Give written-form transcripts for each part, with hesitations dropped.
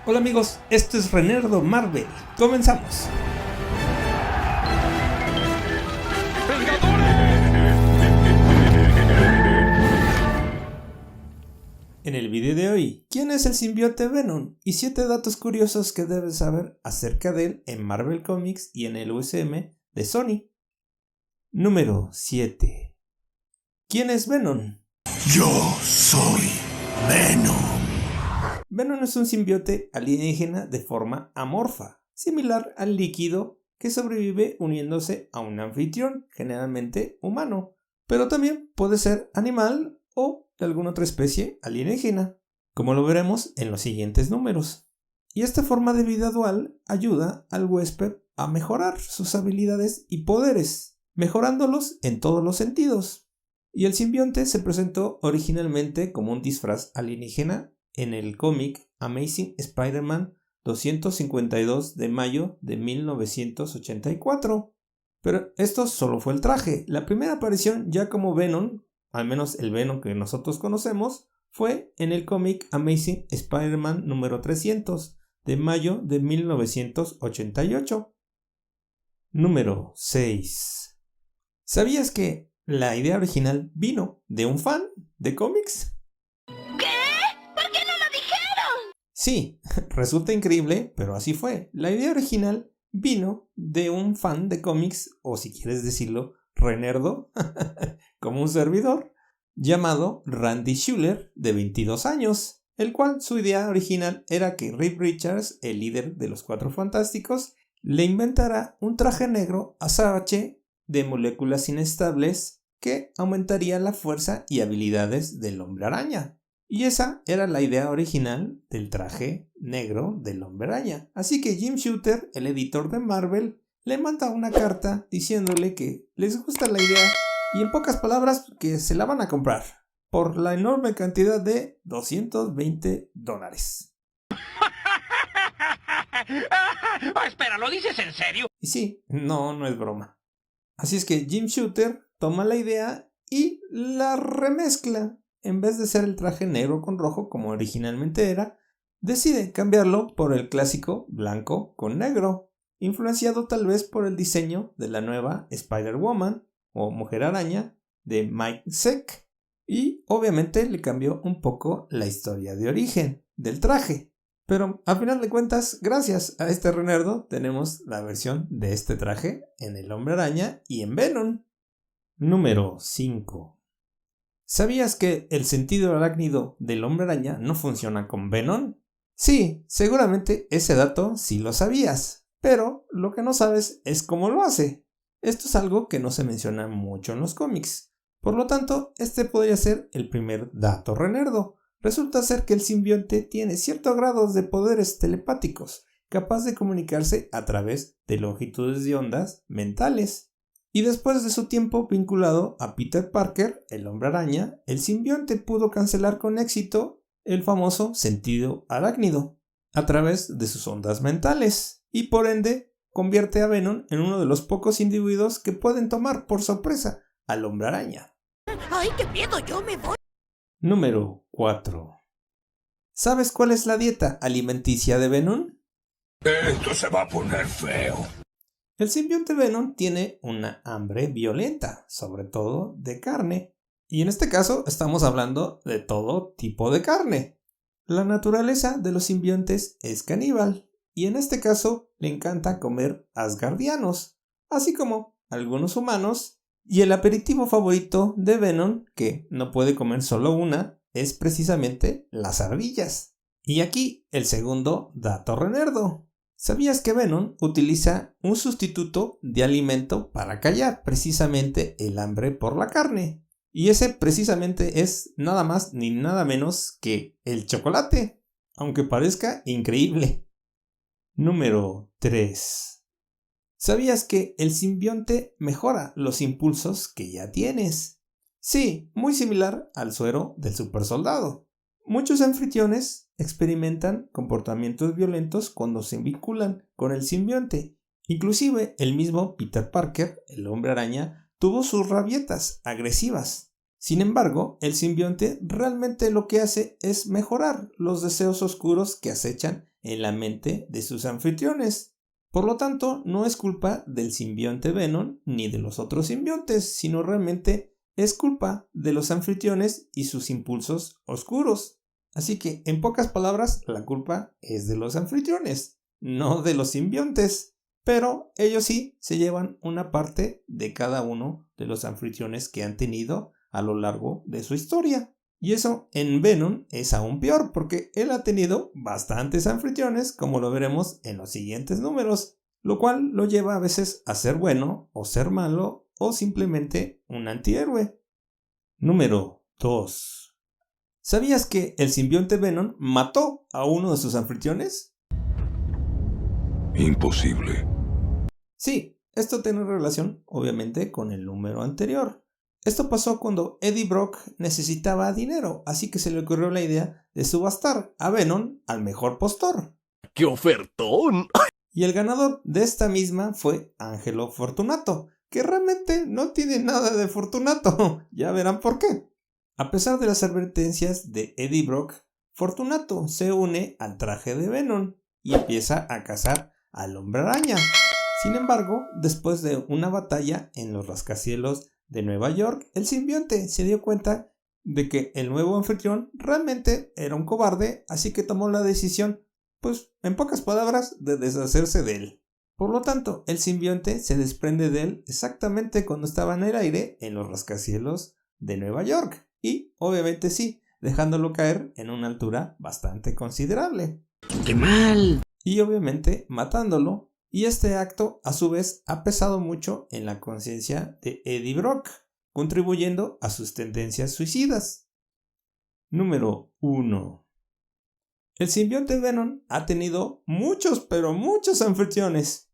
Hola amigos, esto es Rennerdo Marvel. Comenzamos. En el video de hoy, ¿quién es el simbionte Venom? Y 7 datos curiosos que debes saber acerca de él en Marvel Comics y en el UCM de Sony. Número 7. ¿Quién es Venom? Yo soy Venom. Venom es un simbionte alienígena de forma amorfa, similar al líquido que sobrevive uniéndose a un anfitrión, generalmente humano, pero también puede ser animal o de alguna otra especie alienígena, como lo veremos en los siguientes números. Y esta forma de vida dual ayuda al huésped a mejorar sus habilidades y poderes, mejorándolos en todos los sentidos. Y el simbionte se presentó originalmente como un disfraz alienígena en el cómic Amazing Spider-Man 252 de mayo de 1984. Pero esto solo fue el traje. La primera aparición ya como Venom, al menos el Venom que nosotros conocemos, fue en el cómic Amazing Spider-Man número 300 de mayo de 1988. Número 6. ¿Sabías que la idea original vino de un fan de cómics? Sí, resulta increíble, pero así fue. La idea original vino de un fan de cómics, o si quieres decirlo, Rennerdo, como un servidor, llamado Randy Schuller, de 22 años, el cual su idea original era que Reed Richards, el líder de los Cuatro Fantásticos, le inventara un traje negro azabache de moléculas inestables que aumentaría la fuerza y habilidades del Hombre Araña. Y esa era la idea original del traje negro del Hombre Araña. Así que Jim Shooter, el editor de Marvel, le manda una carta diciéndole que les gusta la idea y en pocas palabras que se la van a comprar por la enorme cantidad de $220. Espera, ¿lo dices en serio? Y sí, no es broma. Así es que Jim Shooter toma la idea y la remezcla. En vez de ser el traje negro con rojo como originalmente era, decide cambiarlo por el clásico blanco con negro, influenciado tal vez por el diseño de la nueva Spider-Woman o Mujer Araña de Mike Zeck, y obviamente le cambió un poco la historia de origen del traje. Pero a final de cuentas, gracias a este Rennerdo, tenemos la versión de este traje en el Hombre Araña y en Venom. Número 5. ¿Sabías que el sentido arácnido del Hombre Araña no funciona con Venom? Sí, seguramente ese dato sí lo sabías, pero lo que no sabes es cómo lo hace. Esto es algo que no se menciona mucho en los cómics. Por lo tanto, este podría ser el primer dato Rennerdo. Resulta ser que el simbionte tiene ciertos grados de poderes telepáticos, capaz de comunicarse a través de longitudes de ondas mentales. Y después de su tiempo vinculado a Peter Parker, el Hombre Araña, el simbionte pudo cancelar con éxito el famoso sentido arácnido a través de sus ondas mentales y por ende convierte a Venom en uno de los pocos individuos que pueden tomar por sorpresa al Hombre Araña. ¡Ay, qué miedo! ¡Yo me voy! Número 4. ¿Sabes cuál es la dieta alimenticia de Venom? Esto se va a poner feo. El simbionte Venom tiene una hambre violenta, sobre todo de carne, y en este caso estamos hablando de todo tipo de carne. La naturaleza de los simbiontes es caníbal, y en este caso le encanta comer asgardianos, así como algunos humanos, y el aperitivo favorito de Venom, que no puede comer solo una, es precisamente las ardillas. Y aquí el segundo dato Rennerdo. ¿Sabías que Venom utiliza un sustituto de alimento para callar precisamente el hambre por la carne? Y ese precisamente es nada más ni nada menos que el chocolate, aunque parezca increíble. Número 3. ¿Sabías que el simbionte mejora los impulsos que ya tienes? Sí, muy similar al suero del supersoldado. Muchos anfitriones experimentan comportamientos violentos cuando se vinculan con el simbionte. Inclusive el mismo Peter Parker, el Hombre Araña, tuvo sus rabietas agresivas. Sin embargo, el simbionte realmente lo que hace es mejorar los deseos oscuros que acechan en la mente de sus anfitriones. Por lo tanto, no es culpa del simbionte Venom ni de los otros simbiontes, sino realmente es culpa de los anfitriones y sus impulsos oscuros. Así que, en pocas palabras, la culpa es de los anfitriones, no de los simbiontes. Pero ellos sí se llevan una parte de cada uno de los anfitriones que han tenido a lo largo de su historia. Y eso en Venom es aún peor porque él ha tenido bastantes anfitriones, como lo veremos en los siguientes números, lo cual lo lleva a veces a ser bueno o ser malo o simplemente un antihéroe. Número 2. ¿Sabías que el simbionte Venom mató a uno de sus anfitriones? Imposible. Sí, esto tiene relación obviamente con el número anterior. Esto pasó cuando Eddie Brock necesitaba dinero, así que se le ocurrió la idea de subastar a Venom al mejor postor. ¡Qué ofertón! Y el ganador de esta misma fue Angelo Fortunato, que realmente no tiene nada de Fortunato, ya verán por qué. A pesar de las advertencias de Eddie Brock, Fortunato se une al traje de Venom y empieza a cazar al Hombre Araña. Sin embargo, después de una batalla en los rascacielos de Nueva York, el simbionte se dio cuenta de que el nuevo anfitrión realmente era un cobarde, así que tomó la decisión, pues en pocas palabras, de deshacerse de él. Por lo tanto, el simbionte se desprende de él exactamente cuando estaba en el aire en los rascacielos de Nueva York. Y, obviamente sí, dejándolo caer en una altura bastante considerable. ¡Qué mal! Y obviamente matándolo. Y este acto, a su vez, ha pesado mucho en la conciencia de Eddie Brock, contribuyendo a sus tendencias suicidas. Número 1. El simbionte Venom ha tenido muchos, pero muchos anfitriones.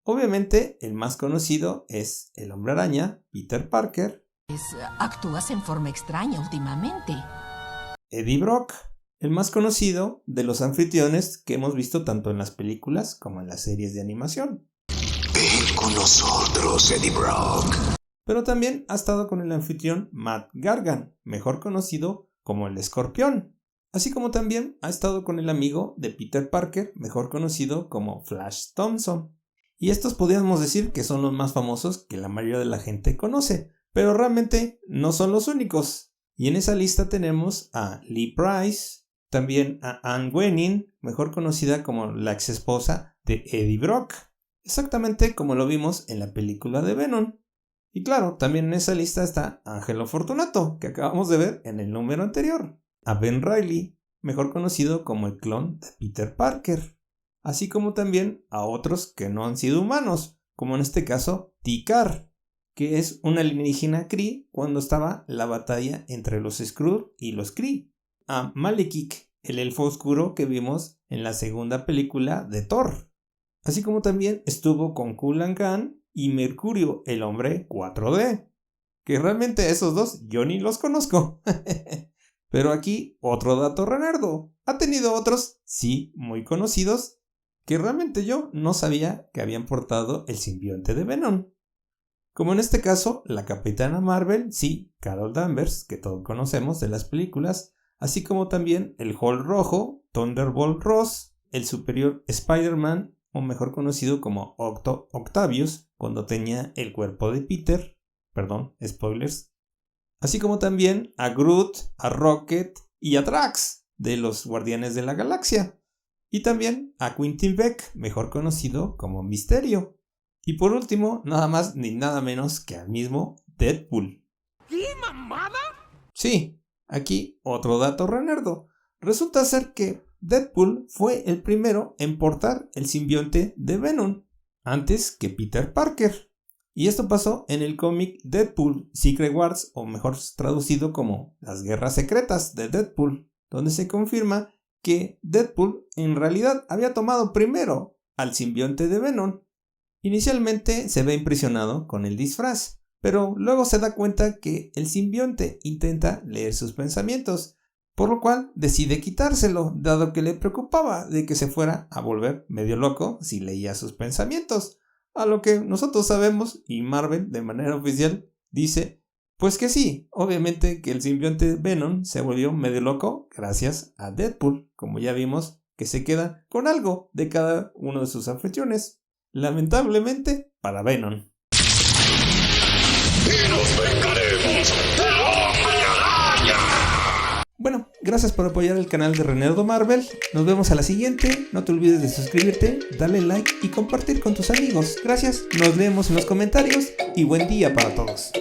Obviamente, el más conocido es el Hombre Araña, Peter Parker. Actúas en forma extraña últimamente. Eddie Brock, el más conocido de los anfitriones que hemos visto tanto en las películas como en las series de animación. Ven con nosotros, Eddie Brock. Pero también ha estado con el anfitrión Matt Gargan, mejor conocido como el Escorpión, así como también ha estado con el amigo de Peter Parker, mejor conocido como Flash Thompson. Y estos podríamos decir que son los más famosos que la mayoría de la gente conoce, pero realmente no son los únicos. Y en esa lista tenemos a Lee Price, también a Anne Wenin, mejor conocida como la ex esposa de Eddie Brock, exactamente como lo vimos en la película de Venom. Y claro, también en esa lista está Angelo Fortunato, que acabamos de ver en el número anterior, a Ben Reilly, mejor conocido como el clon de Peter Parker, así como también a otros que no han sido humanos, como en este caso T-Car, que es un alienígena Kree cuando estaba la batalla entre los Skrull y los Kree, a Malekith, el elfo oscuro que vimos en la segunda película de Thor, así como también estuvo con Kulan Khan y Mercurio, el hombre 4D, que realmente esos dos yo ni los conozco. Pero aquí otro dato renardo, ha tenido otros, sí, muy conocidos, que realmente yo no sabía que habían portado el simbionte de Venom. Como en este caso, la Capitana Marvel, sí, Carol Danvers, que todos conocemos de las películas, así como también el Hulk rojo, Thunderbolt Ross, el superior Spider-Man, o mejor conocido como Octavius, cuando tenía el cuerpo de Peter, perdón, spoilers, así como también a Groot, a Rocket y a Drax, de los Guardianes de la Galaxia, y también a Quentin Beck, mejor conocido como Mysterio. Y por último, nada más ni nada menos que al mismo Deadpool. ¿Qué mamada? Sí, aquí otro dato renardo. Resulta ser que Deadpool fue el primero en portar el simbionte de Venom, antes que Peter Parker. Y esto pasó en el cómic Deadpool Secret Wars, o mejor traducido como Las Guerras Secretas de Deadpool, donde se confirma que Deadpool en realidad había tomado primero al simbionte de Venom. Inicialmente se ve impresionado con el disfraz, pero luego se da cuenta que el simbionte intenta leer sus pensamientos, por lo cual decide quitárselo, dado que le preocupaba de que se fuera a volver medio loco si leía sus pensamientos, a lo que nosotros sabemos, y Marvel de manera oficial dice, pues que sí, obviamente que el simbionte Venom se volvió medio loco gracias a Deadpool, como ya vimos que se queda con algo de cada uno de sus anfitriones. Lamentablemente, para Venom. ¡Y nos vengaremos del Hombre Araña! Bueno, gracias por apoyar el canal de Renerdo Marvel. Nos vemos a la siguiente. No te olvides de suscribirte, darle like y compartir con tus amigos. Gracias, nos leemos en los comentarios y buen día para todos.